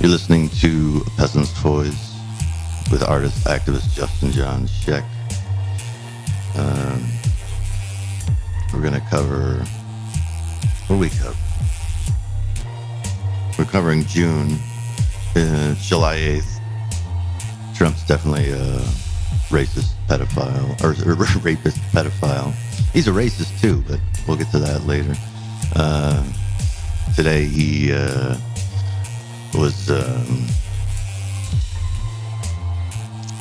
You're listening to Peasant's Voice with artist, activist Justin John Sheck. We're going to cover... What do we cover? We're covering June, July 8th. Trump's definitely a racist pedophile, or rapist pedophile. He's a racist too, but we'll get to that later. Today he was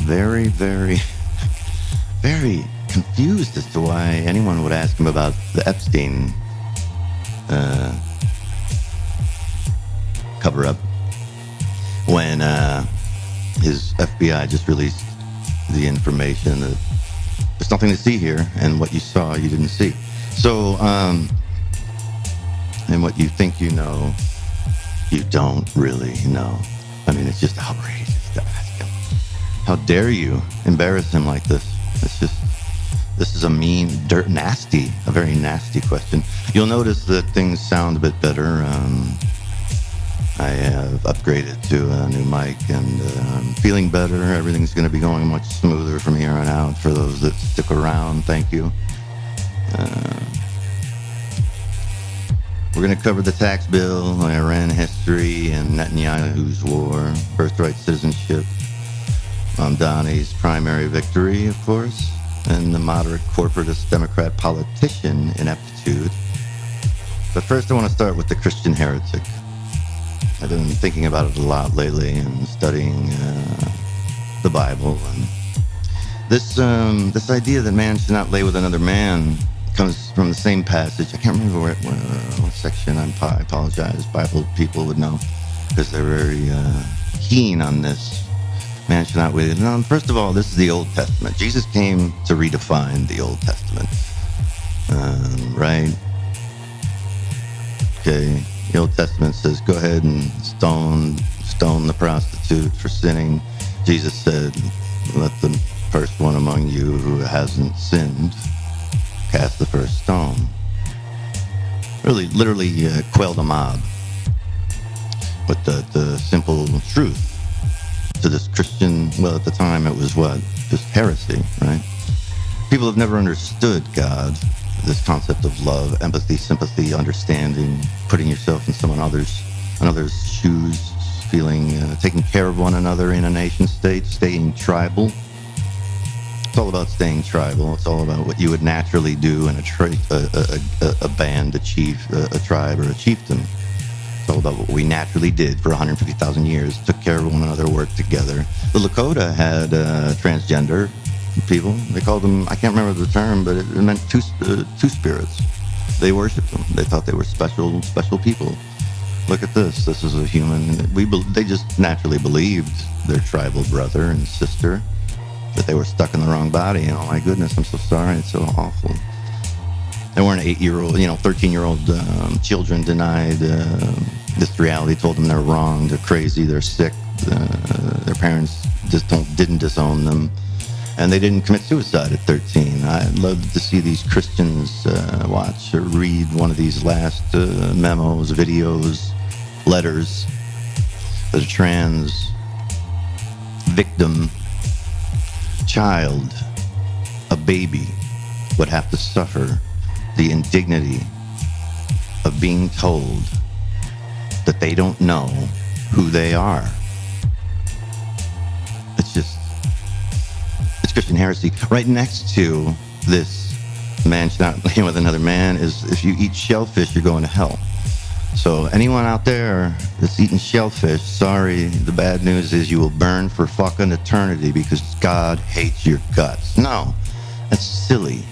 very, very, very confused as to why anyone would ask him about the Epstein cover-up when his FBI just released the information that there's nothing to see here, and what you saw you didn't see. So, and what you think you know, you don't really know. I mean, it's just outrageous to ask him. How dare you embarrass him like this? This is a mean, nasty, a very nasty question. You'll notice that things sound a bit better. I have upgraded to a new mic, and I'm feeling better. Everything's going to be going much smoother from here on out. For those that stick around, thank you. We're going to cover the tax bill, Iran history, and Netanyahu's war, birthright citizenship, Mamdani's primary victory, of course, and the moderate corporatist Democrat politician ineptitude. But first I want to start with the Christian Heretic. I've been thinking about it a lot lately and studying the Bible. And this idea that man should not lay with another man comes from the same passage. I can't remember what section. I apologize. Bible people would know because they're very keen on this. Man should not wait. Now, first of all, this is the Old Testament. Jesus came to redefine the Old Testament, right? Okay. The Old Testament says, "Go ahead and stone the prostitute for sinning." Jesus said, "Let the first one among you who hasn't sinned cast the first stone." Literally quelled a mob with the simple truth to this Christian, well, at the time it was what? Just heresy, right? People have never understood God, this concept of love, empathy, sympathy, understanding, putting yourself in someone another's shoes, feeling, taking care of one another in a nation state, staying tribal. It's all about staying tribal. It's all about what you would naturally do in a band, a chief, a tribe, or a chieftain. It's all about what we naturally did for 150,000 years. Took care of one another, worked together. The Lakota had transgender people. They called them, I can't remember the term, but it meant two spirits. They worshipped them. They thought they were special people. Look at this. This is a human. They just naturally believed their tribal brother and sister, that they were stuck in the wrong body. And oh my goodness, I'm so sorry. It's so awful. They weren't 8-year-old, 13-year-old children denied this reality, told them they're wrong, they're crazy, they're sick. Their parents just didn't disown them. And they didn't commit suicide at 13. I'd love to see these Christians watch or read one of these last memos, videos, letters that a trans victim child, a baby, would have to suffer the indignity of being told that they don't know who they are. It's Christian heresy. Right next to this, man should not lay with another man, is if you eat shellfish, you're going to hell. So anyone out there that's eating shellfish, sorry, the bad news is you will burn for fucking eternity because God hates your guts. No, that's silly.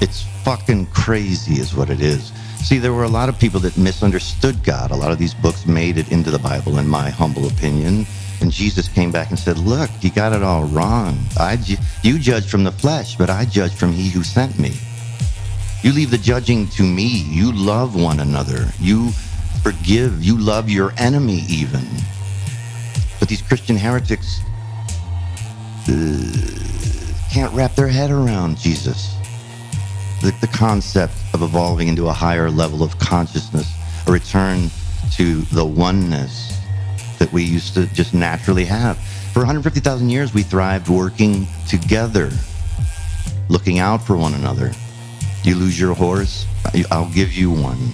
It's fucking crazy is what it is. See, there were a lot of people that misunderstood God. A lot of these books made it into the Bible, in my humble opinion. And Jesus came back and said, look, you got it all wrong. You judge from the flesh, but I judge from he who sent me. You leave the judging to me. You love one another. You forgive. You love your enemy even. But these Christian heretics can't wrap their head around Jesus. The concept of evolving into a higher level of consciousness, a return to the oneness we used to just naturally have. For 150,000 years, we thrived working together, looking out for one another. You lose your horse, I'll give you one.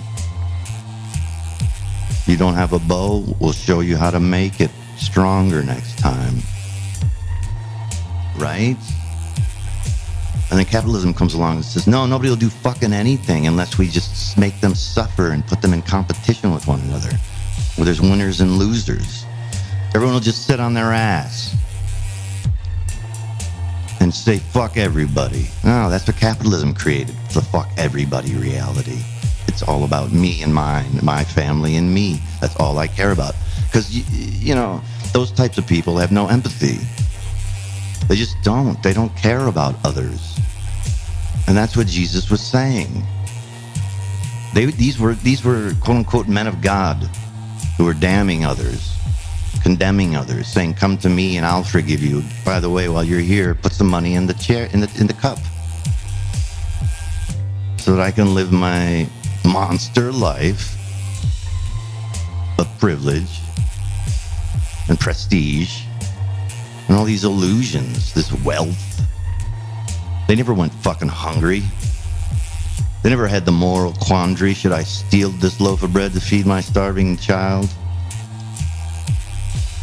You don't have a bow, we'll show you how to make it stronger next time. Right? And then capitalism comes along and says, no, nobody will do fucking anything unless we just make them suffer and put them in competition with one another, where there's winners and losers. Everyone will just sit on their ass and say, fuck everybody. No, that's what capitalism created, the fuck everybody reality. It's all about me and mine, my family and me. That's all I care about. Because, you know, those types of people have no empathy. They just don't. They don't care about others. And that's what Jesus was saying. These were quote unquote men of God who were damning others, condemning others, saying, come to me and I'll forgive you. By the way, while you're here, put some money in the chair, in the cup, so that I can live my monster life of privilege and prestige and all these illusions, this wealth. They never went fucking hungry. They never had the moral quandary, should I steal this loaf of bread to feed my starving child?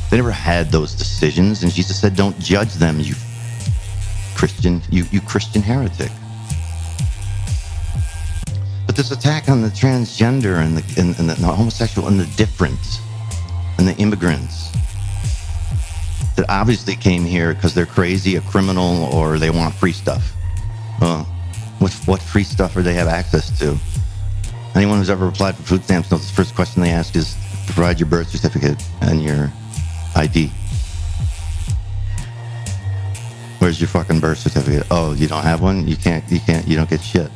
They never had those decisions, and Jesus said, don't judge them, you Christian heretic. But this attack on the transgender and the homosexual and the different and the immigrants that obviously came here because they're crazy, a criminal, or they want free stuff. Well, what free stuff do they have access to? Anyone who's ever applied for food stamps knows the first question they ask is to provide your birth certificate and your ID. Where's your fucking birth certificate? Oh, you don't have one? You don't get shit.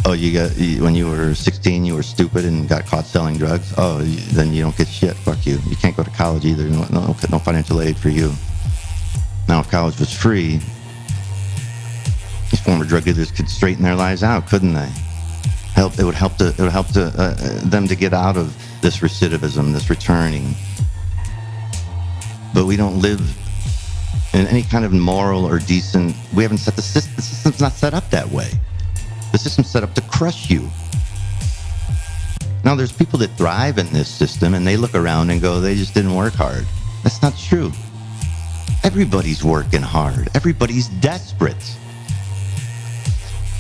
Oh, when you were 16, you were stupid and got caught selling drugs? Oh, then you don't get shit. Fuck you. You can't go to college either. No financial aid for you. Now, if college was free, these former drug dealers could straighten their lives out, couldn't they? It would help them to get out of this recidivism, this returning. But we don't live in any kind of moral or decent. We haven't set the system's not set up that way. The system's set up to crush you. Now, there's people that thrive in this system and they look around and go, they just didn't work hard. That's not true. Everybody's working hard. Everybody's desperate.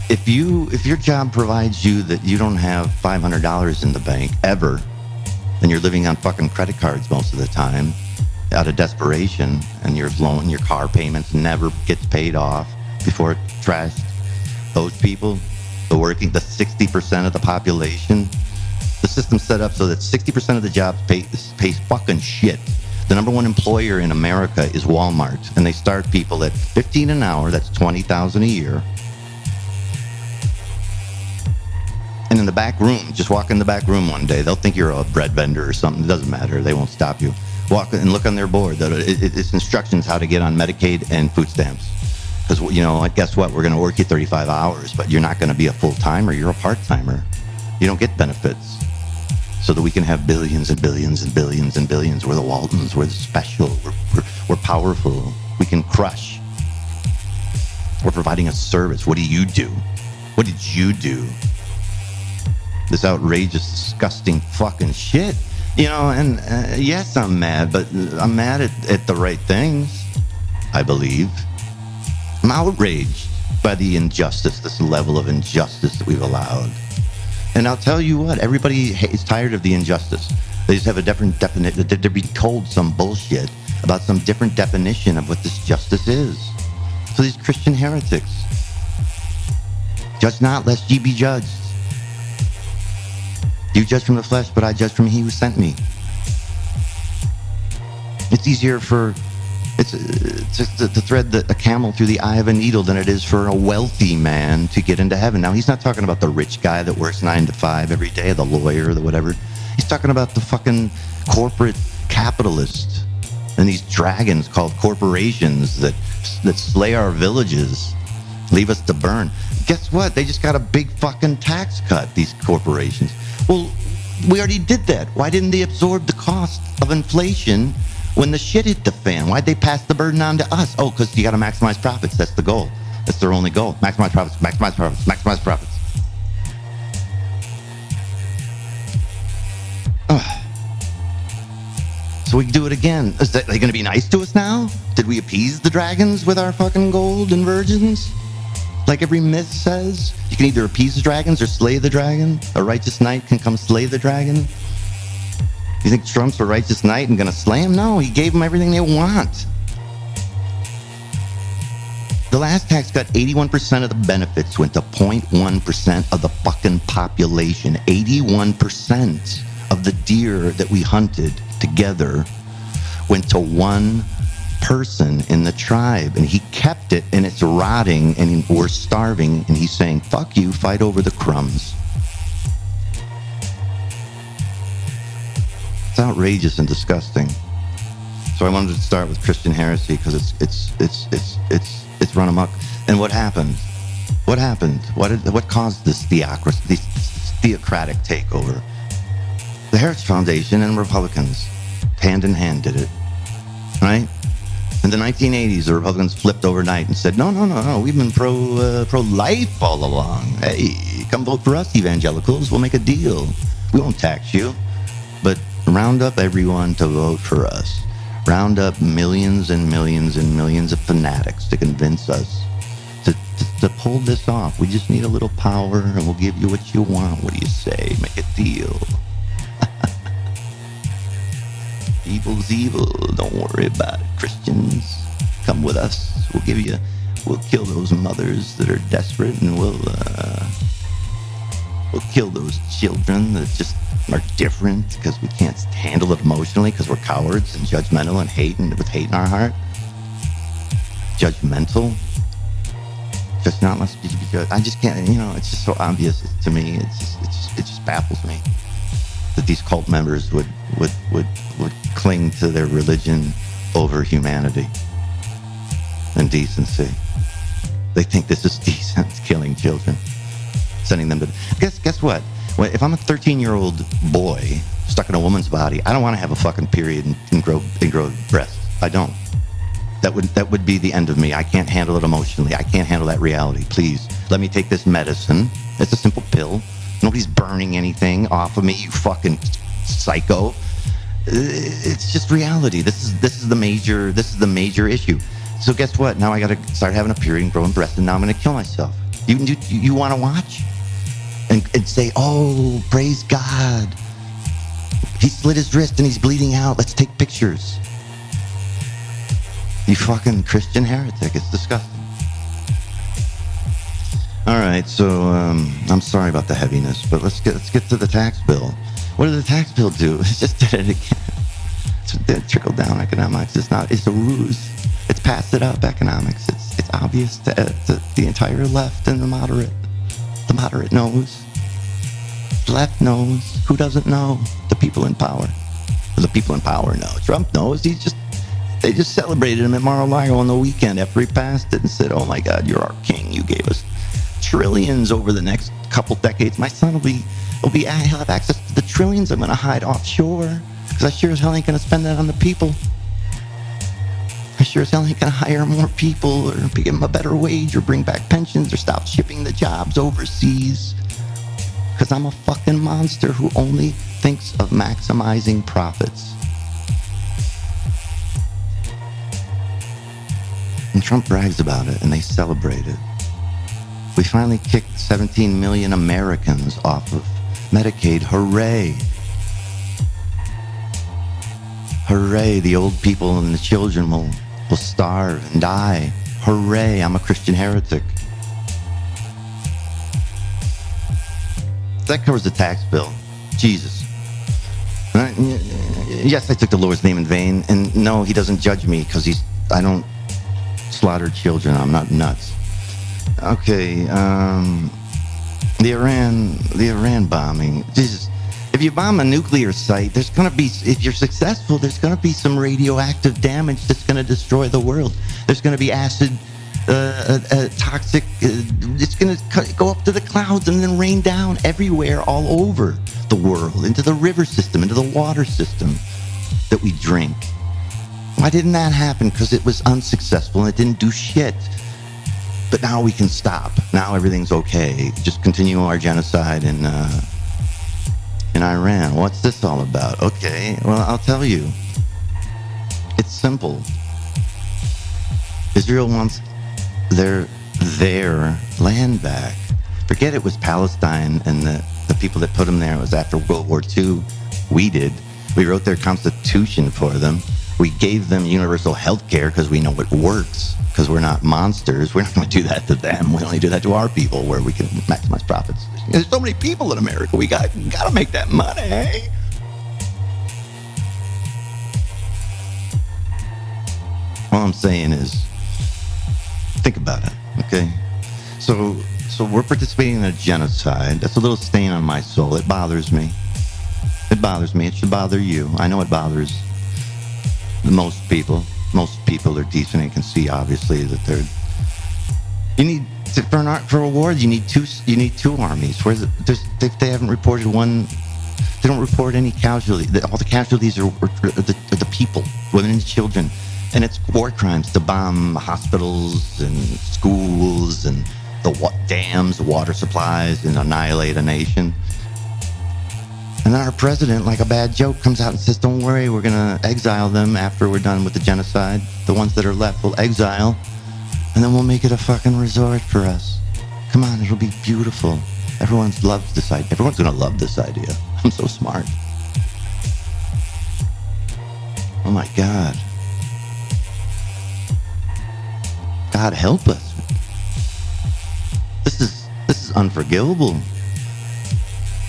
If your job provides you that you don't have $500 in the bank ever, and you're living on fucking credit cards most of the time out of desperation, and your car payments never gets paid off before it's trashed, those people, the 60% of the population, the system's set up so that 60% of the jobs pays fucking shit. The number one employer in America is Walmart, and they start people at $15 an hour, that's $20,000 a year. And in the back room, just walk in the back room one day, they'll think you're a bread vendor or something, it doesn't matter, they won't stop you. Walk and look on their board, it's instructions how to get on Medicaid and food stamps. Because, guess what? We're going to work you 35 hours, but you're not going to be a full-timer. You're a part-timer. You don't get benefits. So that we can have billions and billions and billions and billions. We're the Waltons. We're the special. We're powerful. We can crush. We're providing a service. What do you do? What did you do? This outrageous, disgusting fucking shit. Yes, I'm mad, but I'm mad at the right things, I believe. I'm outraged by the injustice, this level of injustice that we've allowed. And I'll tell you what, everybody is tired of the injustice. They just have a different definition. They're being told some bullshit about some different definition of what this justice is. So these Christian heretics, judge not, lest ye be judged. You judge from the flesh, but I judge from he who sent me. It's easier to thread a camel through the eye of a needle than it is for a wealthy man to get into heaven. Now, he's not talking about the rich guy that works 9 to 5 every day, the lawyer, the whatever. He's talking about the fucking corporate capitalist and these dragons called corporations that slay our villages, leave us to burn. Guess what? They just got a big fucking tax cut, these corporations. Well, We already did that. Why didn't they absorb the cost of inflation when the shit hit the fan? Why'd they pass the burden on to us? Oh, because you got to maximize profits. That's the goal. That's their only goal. Maximize profits, maximize profits, maximize profits. So we can do it again. Are they going to be nice to us now? Did we appease the dragons with our fucking gold and virgins? Like every myth says, you can either appease the dragons or slay the dragon. A righteous knight can come slay the dragon. You think Trump's a righteous knight and going to slay him? No, he gave them everything they want. The last tax cut, 81% of the benefits went to 0.1% of the fucking population. 81% of the deer that we hunted together went to one person in the tribe, and he kept it, and it's rotting, and we're starving, and he's saying, fuck you, fight over the crumbs. It's outrageous and disgusting. So I wanted to start with Christian heresy because it's run amok. And what happened? What happened? What caused this theocracy, this theocratic takeover? The Heritage Foundation and Republicans, hand in hand, did it, right? In the 1980s, the Republicans flipped overnight and said, no, we've been pro-life all along. Hey, come vote for us, evangelicals. We'll make a deal. We won't tax you, but round up everyone to vote for us. Round up millions and millions and millions of fanatics to convince us to pull this off. We just need a little power, and we'll give you what you want. What do you say? Make a deal. Evil's evil. Don't worry about it, Christians. Come with us. We'll kill those mothers that are desperate, and we'll kill those children that just are different because we can't handle it emotionally because we're cowards and judgmental and with hate in our heart. Judgmental. Just not much to be judged. I just can't. It's just so obvious to me. It just baffles me that these cult members would cling to their religion over humanity and decency. They think this is decent, killing children, sending them to. Guess what? If I'm a 13-year-old boy stuck in a woman's body, I don't want to have a fucking period and grow breasts. I don't. That would be the end of me. I can't handle it emotionally. I can't handle that reality. Please let me take this medicine. It's a simple pill. Nobody's burning anything off of me, you fucking psycho. It's just reality. This is the major issue. So guess what? Now I got to start having a period and growing breasts, and now I'm going to kill myself. You want to watch and say, oh, praise God. He slit his wrist and he's bleeding out. Let's take pictures. You fucking Christian heretic. It's disgusting. All right, so I'm sorry about the heaviness, but let's get to the tax bill. What did the tax bill do? It just did it again. It's trickle-down economics. It's a ruse. It's pass-it-up economics. It's obvious to the entire left and the moderate. The moderate knows. The left knows. Who doesn't know? The people in power. The people in power know. Trump knows. They just celebrated him at Mar-a-Lago on the weekend after he passed it and said, oh my God, you're our king. You gave us trillions over the next couple decades. My son he'll have access to the trillions I'm going to hide offshore because I sure as hell ain't going to spend that on the people. I sure as hell ain't going to hire more people or give them a better wage or bring back pensions or stop shipping the jobs overseas because I'm a fucking monster who only thinks of maximizing profits. And Trump brags about it and they celebrate it. We finally kicked 17 million Americans off of Medicaid. Hooray. Hooray, the old people and the children will starve and die. Hooray, I'm a Christian heretic. That covers the tax bill. Jesus. Yes, I took the Lord's name in vain, and no, he doesn't judge me because I don't slaughter children. I'm not nuts. Okay, the Iran bombing. Jesus, if you bomb a nuclear site, there's going to be, if you're successful, there's going to be some radioactive damage that's going to destroy the world. There's going to be acid toxic. It's going to go up to the clouds and then rain down everywhere, all over the world, into the river system, into the water system that we drink. Why didn't that happen? Because it was unsuccessful and it didn't do shit. But now we can stop. Now everything's okay. Just continue our genocide in Iran. What's this all about? Okay, well, I'll tell you. It's simple. Israel wants their land back. Forget it was Palestine and the people that put them there. It was after World War II. We did. We wrote their constitution for them. We gave them universal health care because we know it works, because we're not monsters. We're not going to do that to them. We only do that to our people where we can maximize profits. There's so many people in America. We got to make that money. All I'm saying is, think about it, okay? So we're participating in a genocide. That's a little stain on my soul. It bothers me. It bothers me. It should bother you. I know it bothers most people. Most people are decent and can see, obviously, that they're. You need for a war. You need two armies. Whereas they haven't reported one. They don't report any casualty. All the casualties are the people, women and children. And it's war crimes to bomb hospitals and schools and the dams, water supplies, and annihilate a nation. And then our president, like a bad joke, comes out and says, don't worry, we're going to exile them after we're done with the genocide. The ones that are left we'll exile, and then we'll make it a fucking resort for us. Come on, it'll be beautiful. Everyone's going to love this idea. I'm so smart. Oh my God. God help us. This is unforgivable.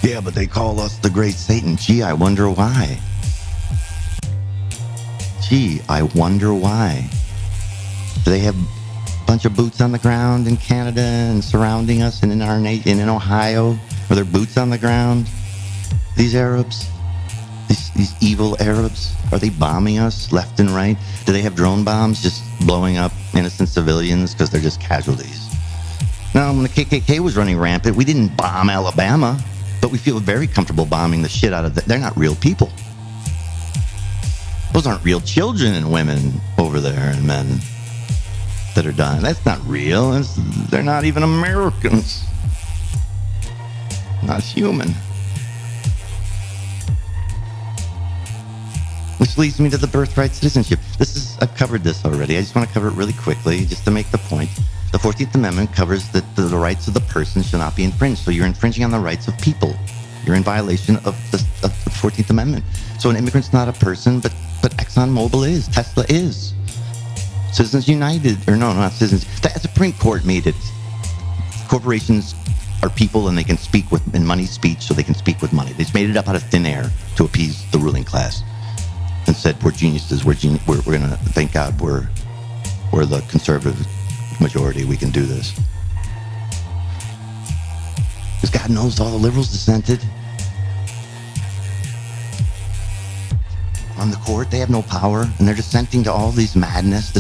Yeah, but they call us the great Satan. Gee, I wonder why. Do they have a bunch of boots on the ground in Canada and surrounding us and in our nation, in Ohio? Are there boots on the ground? These Arabs, these evil Arabs, are they bombing us left and right? Do they have drone bombs just blowing up innocent civilians because they're just casualties? Now, when the KKK was running rampant, we didn't bomb Alabama, but we feel very comfortable bombing the shit out of them. They're not real people. Those aren't real children and women over there and men that are dying. That's not real. They're not even Americans. Not human. Which leads me to the birthright citizenship. I've covered this already. I just want to cover it really quickly, just to make the point. The 14th Amendment covers that the rights of the person shall not be infringed. So you're infringing on the rights of people. You're in violation of the 14th Amendment. So an immigrant's not a person, but ExxonMobil is. Tesla is. Citizens United, or no, not Citizens. The Supreme Court made it. Corporations are people and they can speak in money's speech, so they can speak with money. They just made it up out of thin air to appease the ruling class. And said, we're geniuses, we're going to, thank God we're the conservative majority, we can do this. Because God knows all the liberals dissented. On the court, they have no power, and they're dissenting to all this madness.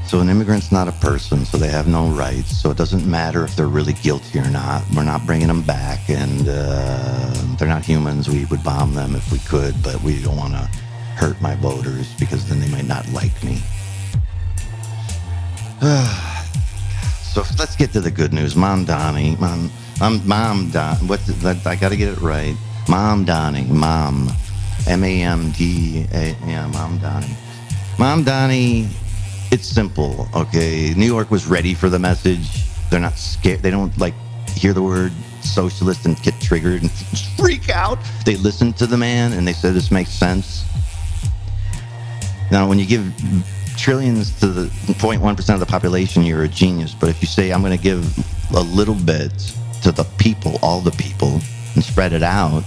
So an immigrant's not a person, so they have no rights. So it doesn't matter if they're really guilty or not. We're not bringing them back, and they're not humans. We would bomb them if we could, but we don't want to hurt my voters because then they might not like me. So let's get to the good news. Mamdani. I got to get it right. Mamdani. M-A-M-D-A. Yeah, Mamdani. Mamdani. It's simple, okay? New York was ready for the message. They're not scared. They don't, hear the word socialist and get triggered and freak out. They listened to the man, and they said, this makes sense. Now, when you give trillions to the 0.1% of the population, you're a genius. But if you say, I'm going to give a little bit to the people, all the people, and spread it out,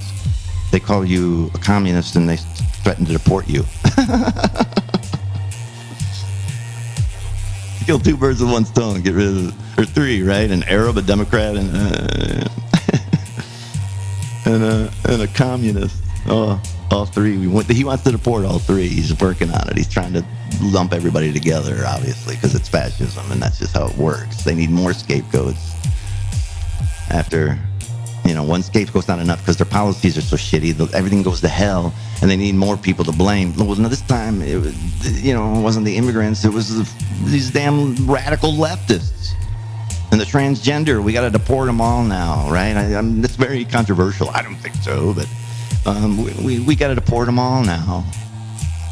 they call you a communist, and they threaten to deport you. Kill two birds with one stone. Get rid of, or three, right? An Arab, a Democrat, and a communist. Oh, all three. He wants to deport all three. He's working on it. He's trying to lump everybody together, obviously, because it's fascism, and that's just how it works. They need more scapegoats. After, one scapegoat's not enough because their policies are so shitty. Everything goes to hell, and they need more people to blame. Well, this time, it wasn't the immigrants. It was these damn radical leftists. And the transgender, we got to deport them all now, right? It's very controversial. I don't think so, but we got to deport them all now.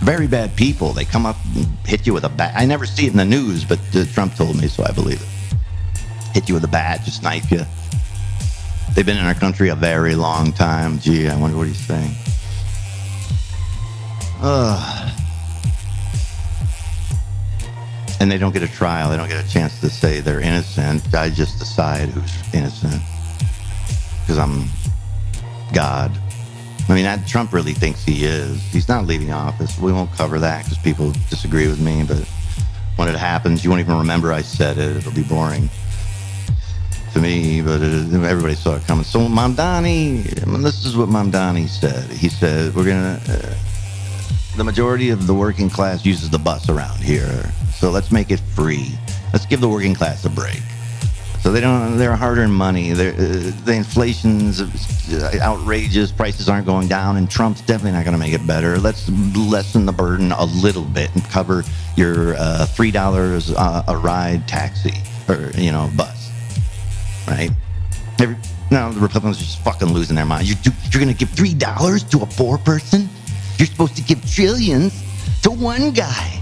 Very bad people. They come up and hit you with a bat. I never see it in the news, but Trump told me, so I believe it. Hit you with a bat, just knife you. They've been in our country a very long time. Gee, I wonder what he's saying. And they don't get a trial. They don't get a chance to say they're innocent. I just decide who's innocent because I'm God. I mean, Trump really thinks he is. He's not leaving office. We won't cover that because people disagree with me. But when it happens, you won't even remember I said it. It'll be boring to me, but everybody saw it coming. So Mamdani, this is what Mamdani said. He said, the majority of the working class uses the bus around here. So let's make it free. Let's give the working class a break. So they're hard-earned money. The inflation's outrageous. Prices aren't going down, and Trump's definitely not going to make it better. Let's lessen the burden a little bit and cover your $3 a ride taxi or bus, right? Now the Republicans are just fucking losing their mind. You're going to give $3 to a poor person? You're supposed to give trillions to one guy.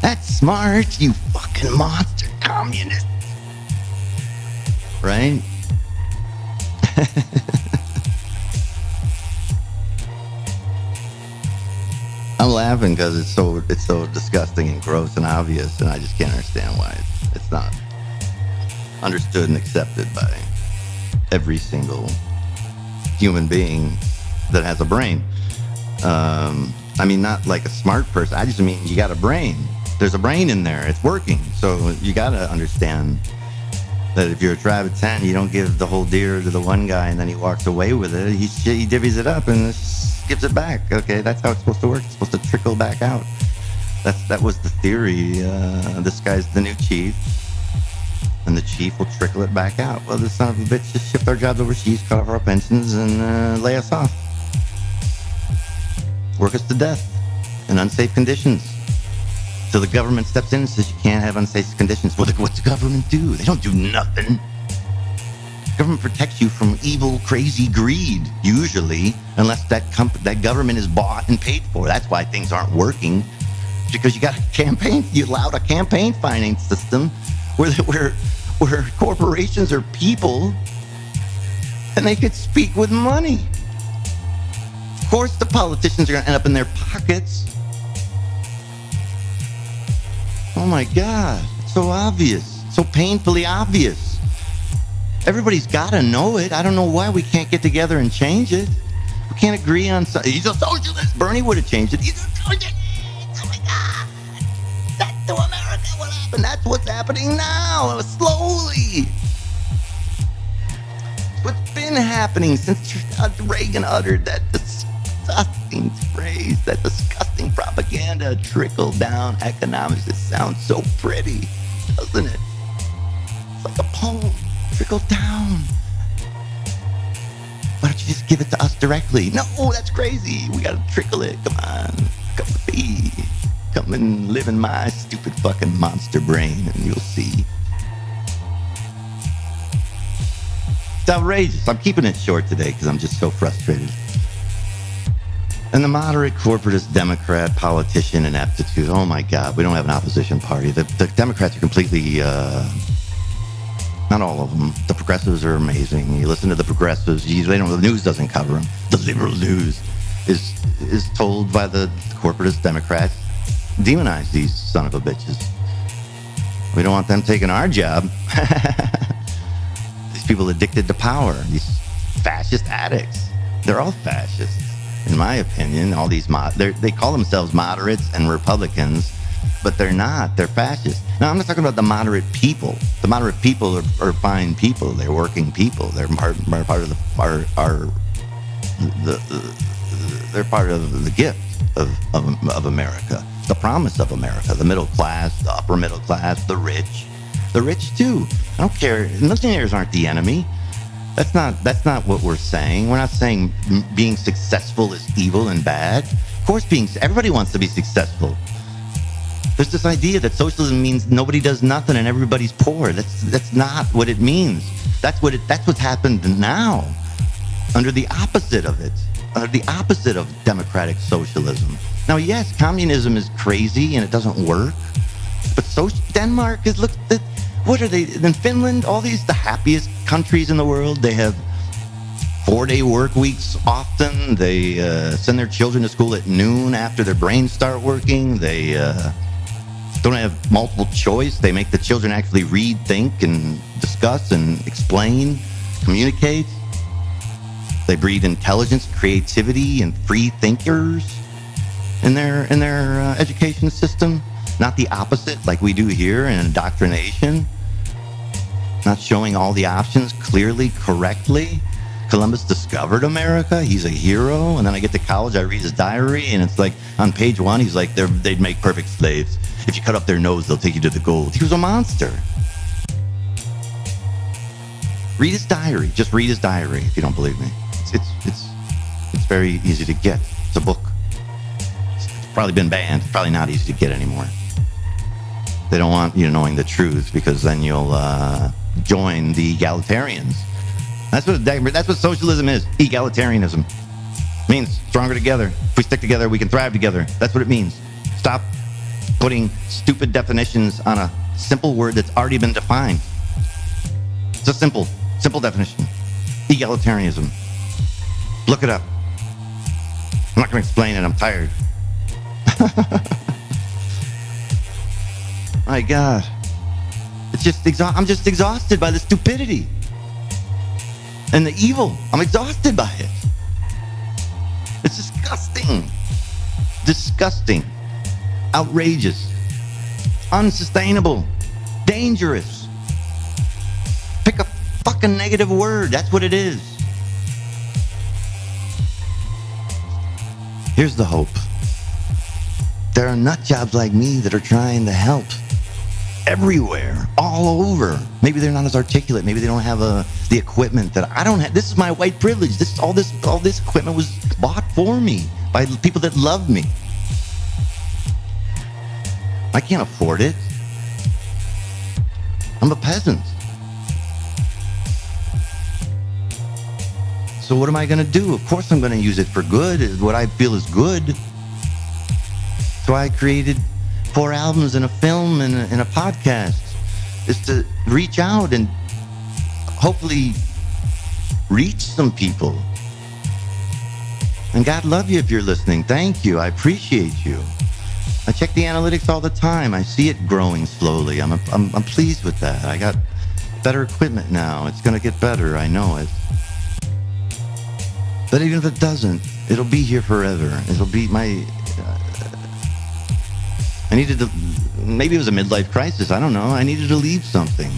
That's smart, you fucking monster communist. Right? I'm laughing because it's so disgusting and gross and obvious, and I just can't understand why it's not understood and accepted by every single human being that has a brain. I mean, not like a smart person. I just mean you got a brain. There's a brain in there. It's working. So you got to understand that if you're a tribe of 10, you don't give the whole deer to the one guy and then he walks away with it. He divvies it up and gives it back. Okay, that's how it's supposed to work. It's supposed to trickle back out. That was the theory. This guy's the new chief, and the chief will trickle it back out. Well, this son of a bitch just shipped our jobs overseas, cut off our pensions, and lay us off. Work us to death in unsafe conditions. So the government steps in and says you can't have unsafe conditions. Well, what's the government do? They don't do nothing. The government protects you from evil, crazy greed, usually, unless that government is bought and paid for. That's why things aren't working. Because you allowed a campaign finance system where corporations are people and they could speak with money. Of course, the politicians are going to end up in their pockets. Oh my God, it's so obvious, so painfully obvious. Everybody's got to know it. I don't know why we can't get together and change it. We can't agree on something. He's a socialist. Bernie would have changed it. He's a socialist. Oh my God. That's to America what happened. That's what's happening now, slowly. What's been happening since Reagan uttered that disgusting phrase, that disgusting propaganda, trickle-down economics. It sounds so pretty, doesn't it? It's like a poem. Trickle down. Why don't you just give it to us directly? No, that's crazy. We gotta trickle it. Come on. Come with me. Come and live in my stupid fucking monster brain and you'll see. It's outrageous. I'm keeping it short today because I'm just so frustrated. And the moderate corporatist Democrat politician ineptitude. Oh my God, we don't have an opposition party. The Democrats are completely, not all of them. The progressives are amazing. You listen to the progressives, the news doesn't cover them. The liberal news is told by the corporatist Democrats, demonize these son of a bitches. We don't want them taking our job. These people addicted to power, these fascist addicts. They're all fascists. In my opinion, all these they call themselves moderates and Republicans. but they're not. They're fascist. Now, I'm not talking about the moderate people. The moderate people are fine people. They're working people. They're part of they're part of the gift of America, the promise of America, the middle class, the upper middle class, the rich too. I don't care. Millionaires aren't the enemy. That's not what we're saying. We're not saying being successful is evil and bad. Of course, everybody wants to be successful. There's this idea that socialism means nobody does nothing and everybody's poor. That's not what it means. That's what's happened now. Under the opposite of it, the opposite of democratic socialism. Now, yes, communism is crazy and it doesn't work. But Denmark is what are they? In Finland, all these the happiest countries in the world. They have 4-day work weeks often. They send their children to school at noon after their brains start working. They don't have multiple choice. They make the children actually read, think, and discuss and explain, communicate. They breed intelligence, creativity, and free thinkers in their education system. Not the opposite like we do here in indoctrination. Not showing all the options clearly, correctly. Columbus discovered America. He's a hero. And then I get to college, I read his diary, and it's like on page 1, he's like, they'd make perfect slaves. If you cut up their nose, they'll take you to the gold. He was a monster. Read his diary. Just read his diary if you don't believe me. It's very easy to get. It's a book. It's probably been banned. It's probably not easy to get anymore. They don't want you knowing the truth because then you'll join the egalitarians. That's what socialism is. Egalitarianism. It means stronger together. If we stick together, we can thrive together. That's what it means. Stop putting stupid definitions on a simple word that's already been defined. It's a simple definition. Egalitarianism. Look it up. I'm not going to explain it. I'm tired. My God. It's just I'm just exhausted by the stupidity and the evil. I'm exhausted by it. It's disgusting. Disgusting. Outrageous. Unsustainable. Dangerous. Pick a fucking negative word. That's what it is. Here's the hope. There are nut jobs like me that are trying to help everywhere, all over. Maybe they're not as articulate. Maybe they don't have the equipment that I don't have. This is my white privilege. All this equipment was bought for me by people that love me. I can't afford it. I'm a peasant. So what am I going to do? Of course I'm going to use it for good, what I feel is good. So I created 4 albums and a film and a podcast, is to reach out and hopefully reach some people. And God love you if you're listening. Thank you. I appreciate you. I check the analytics all the time. I see it growing slowly. I'm pleased with that. I got better equipment now. It's going to get better. I know it. But even if it doesn't, it'll be here forever. It'll be my... I needed to... Maybe it was a midlife crisis. I don't know. I needed to leave something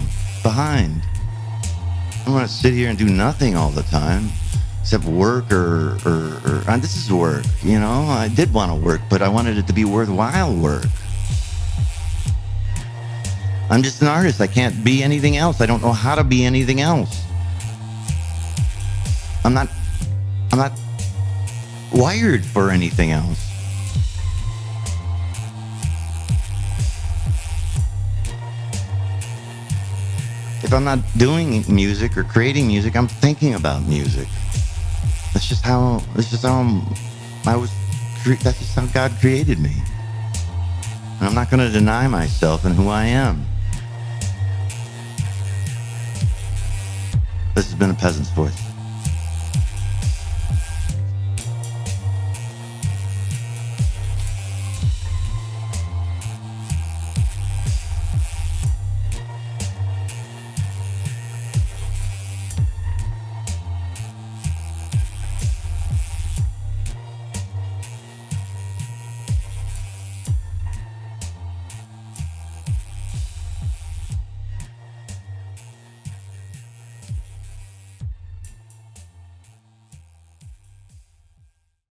behind. I don't want to sit here and do nothing all the time. Except work or this is work, you know? I did want to work, but I wanted it to be worthwhile work. I'm just an artist. I can't be anything else. I don't know how to be anything else. I'm not wired for anything else. If I'm not doing music or creating music, I'm thinking about music. That's just how God created me. And I'm not going to deny myself and who I am. This has been a Peasant's Voice.